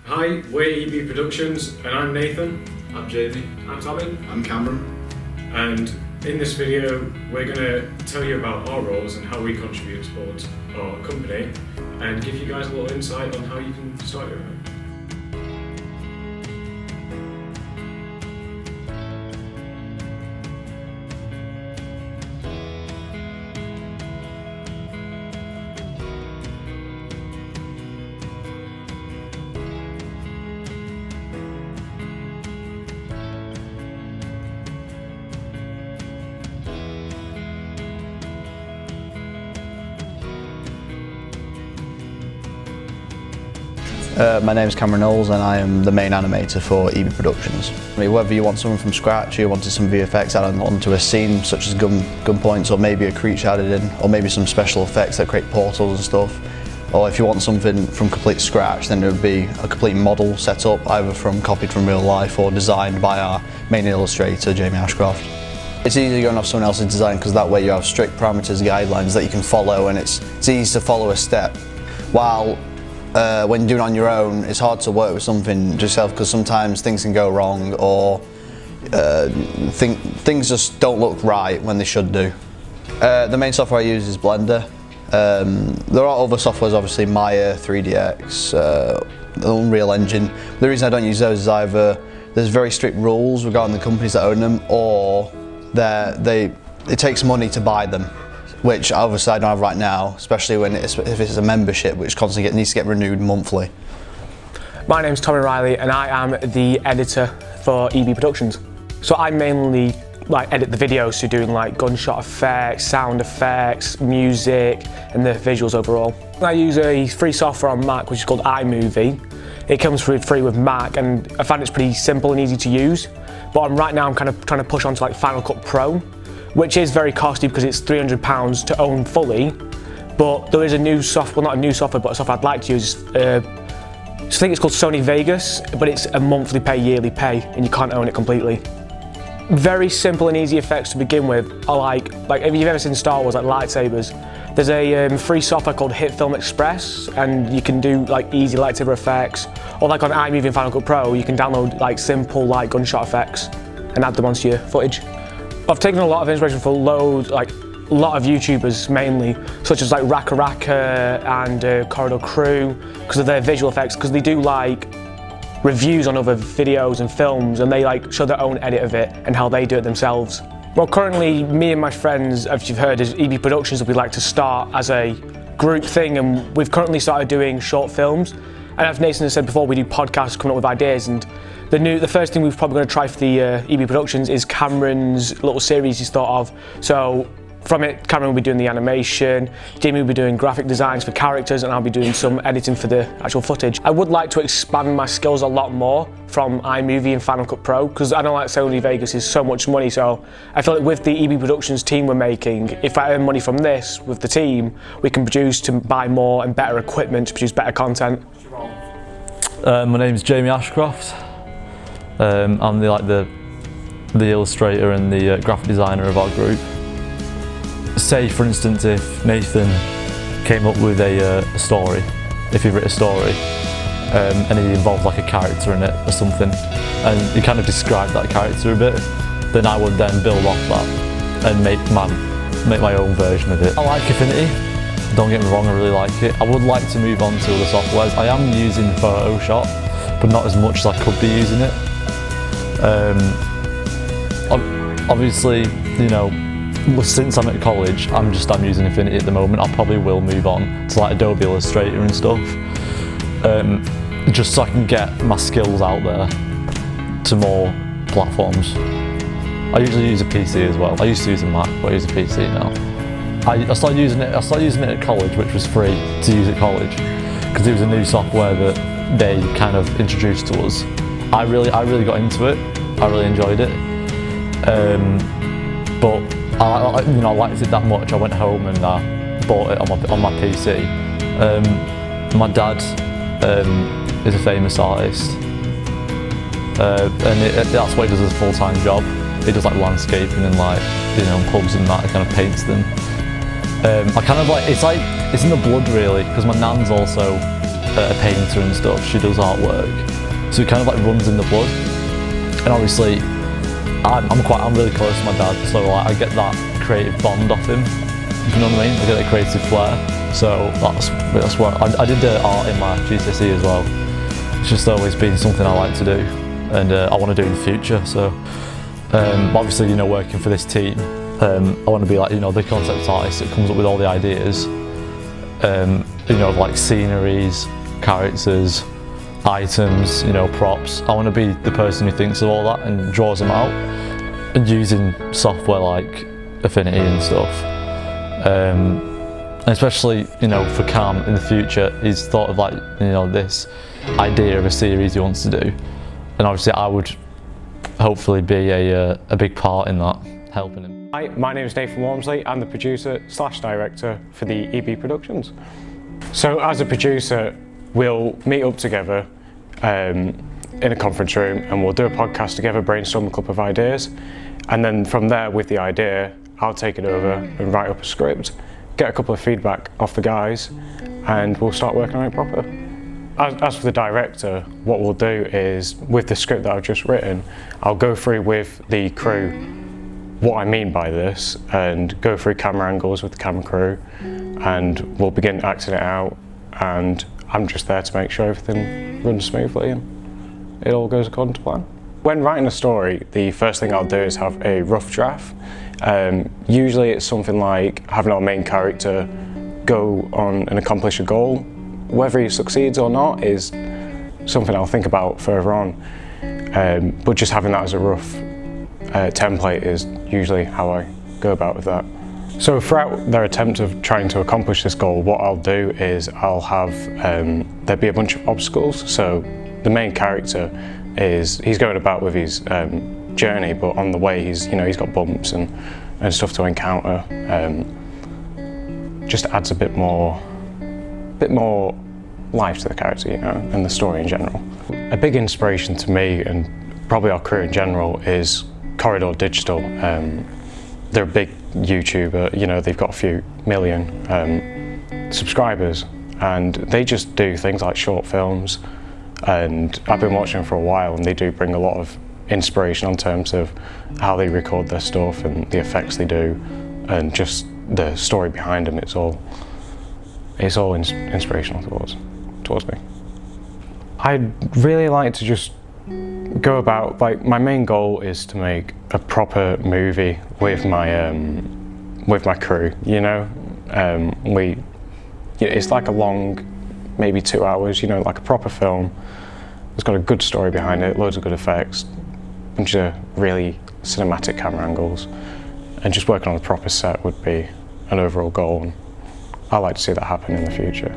Hi, we're EB Productions, and I'm Nathan. I'm Jamie. I'm Tommy. I'm Cameron. And in this video, we're going to tell you about our roles and how we contribute towards our company, and give you guys a little insight on how you can start your own. My name is Cameron Knowles and I am the main animator for EB Productions. Whether you want something from scratch or you wanted some VFX added onto a scene such as gun points, or maybe a creature added in, or maybe some special effects that create portals and stuff, or if you want something from complete scratch, then it would be a complete model set up either copied from real life or designed by our main illustrator, Jamie Ashcroft. It's easy going off someone else's design because that way you have strict parameters, guidelines that you can follow, and it's easy to follow a step. While when doing it on your own, it's hard to work with something yourself because sometimes things can go wrong, or things just don't look right when they should do. The main software I use is Blender. There are other softwares, obviously Maya, 3DX, the Unreal Engine. The reason I don't use those is either there's very strict rules regarding the companies that own them, or it takes money to buy them, which obviously I don't have right now, especially if it's a membership which constantly needs to get renewed monthly. My name's Tommy Riley and I am the editor for EB Productions. So I mainly edit the videos, so doing gunshot effects, sound effects, music and the visuals overall. I use a free software on Mac which is called iMovie. It comes free with Mac and I find it's pretty simple and easy to use. But right now I'm kind of trying to push on to Final Cut Pro, which is very costly because it's £300 to own fully. But there is a new software, well not a new software, but a software I'd like to use. I think it's called Sony Vegas, but it's a monthly pay, yearly pay, and you can't own it completely. Very simple and easy effects to begin with. I like if you've ever seen Star Wars, lightsabers, there's a free software called HitFilm Express, and you can do easy lightsaber effects. Or on iMovie and Final Cut Pro, you can download simple gunshot effects and add them onto your footage. I've taken a lot of inspiration from a lot of YouTubers mainly, such as Raka Raka and Corridor Crew, because of their visual effects, because they do reviews on other videos and films, and they show their own edit of it and how they do it themselves. Well, currently me and my friends, as you've heard, is EB Productions that we'd like to start as a group thing, and we've currently started doing short films. And as Nathan has said before, we do podcasts coming up with ideas, and the first thing we're probably going to try for the EB Productions is Cameron's little series he's thought of. So from it, Cameron will be doing the animation, Jamie will be doing graphic designs for characters, and I'll be doing some editing for the actual footage. I would like to expand my skills a lot more from iMovie and Final Cut Pro, because I know Sony Vegas is so much money, so I feel with the EB Productions team we're making, if I earn money from this with the team, we can produce to buy more and better equipment to produce better content. My name's Jamie Ashcroft. I'm the illustrator and the graphic designer of our group. Say for instance if Nathan came up with a story, if he wrote a story and he involved a character in it or something, and he kind of described that character a bit, then I would then build off that and make my own version of it. I like Affinity, don't get me wrong, I really like it. I would like to move on to other softwares. I am using Photoshop, but not as much as I could be using it. Obviously, since I'm at college, I'm using Affinity at the moment. I probably will move on to Adobe Illustrator and stuff, just so I can get my skills out there to more platforms. I usually use a PC as well. I used to use a Mac, but I use a PC now. I started using it at college, which was free to use at college, because it was a new software that they kind of introduced to us. I really got into it. I really enjoyed it. But I liked it that much. I went home and I bought it on my PC. My dad is a famous artist, and that's what he does as a full-time job. He does landscaping and pubs and that. He kind of paints them. I kind of it's in the blood really, because my nan's also a painter and stuff. She does artwork, so it kind of like runs in the blood. And obviously, I'm really close to my dad, so like, I get that creative bond off him. You know what I mean? I get that creative flair. So that's what I did art in my GCSE as well. It's just always been something I like to do, and I want to do in the future. So obviously, you know, working for this team, I want to be like, you know, the concept artist that comes up with all the ideas. You know, like sceneries, characters, items, you know, props. I want to be the person who thinks of all that and draws them out, and using software like Affinity and stuff. And especially, you know, for Cam in the future, he's thought of like, you know, this idea of a series he wants to do, and obviously I would hopefully be a big part in that, helping him. Hi, my name is Nathan Walmsley. I'm the producer / director for the EB Productions. So as a producer, we'll meet up together in a conference room, and we'll do a podcast together, brainstorm a couple of ideas, and then from there, with the idea, I'll take it over and write up a script, get a couple of feedback off the guys, and we'll start working on it proper. As for the director, what we'll do is, with the script that I've just written, I'll go through with the crew what I mean by this, and go through camera angles with the camera crew, and we'll begin acting it out, and I'm just there to make sure everything runs smoothly and it all goes according to plan. When writing a story, the first thing I'll do is have a rough draft. Usually it's something like having our main character go on and accomplish a goal. Whether he succeeds or not is something I'll think about further on, but just having that as a rough template is usually how I go about with that. So throughout their attempt of trying to accomplish this goal, what I'll do is I'll have, there'll be a bunch of obstacles. So the main character he's going about with his journey, but on the way he's got bumps and stuff to encounter. Just adds a bit more life to the character, you know, and the story in general. A big inspiration to me, and probably our crew in general, is Corridor Digital. They're a big YouTuber, you know, they've got a few million subscribers, and they just do things like short films, and I've been watching them for a while, and they do bring a lot of inspiration in terms of how they record their stuff and the effects they do, and just the story behind them. It's all inspirational towards me. I'd really like to just go about, like, my main goal is to make a proper movie with my crew, you know. It's like a long, maybe 2 hours, you know, like a proper film. It's got a good story behind it, loads of good effects, a bunch of really cinematic camera angles, and just working on a proper set would be an overall goal, and I like to see that happen in the future.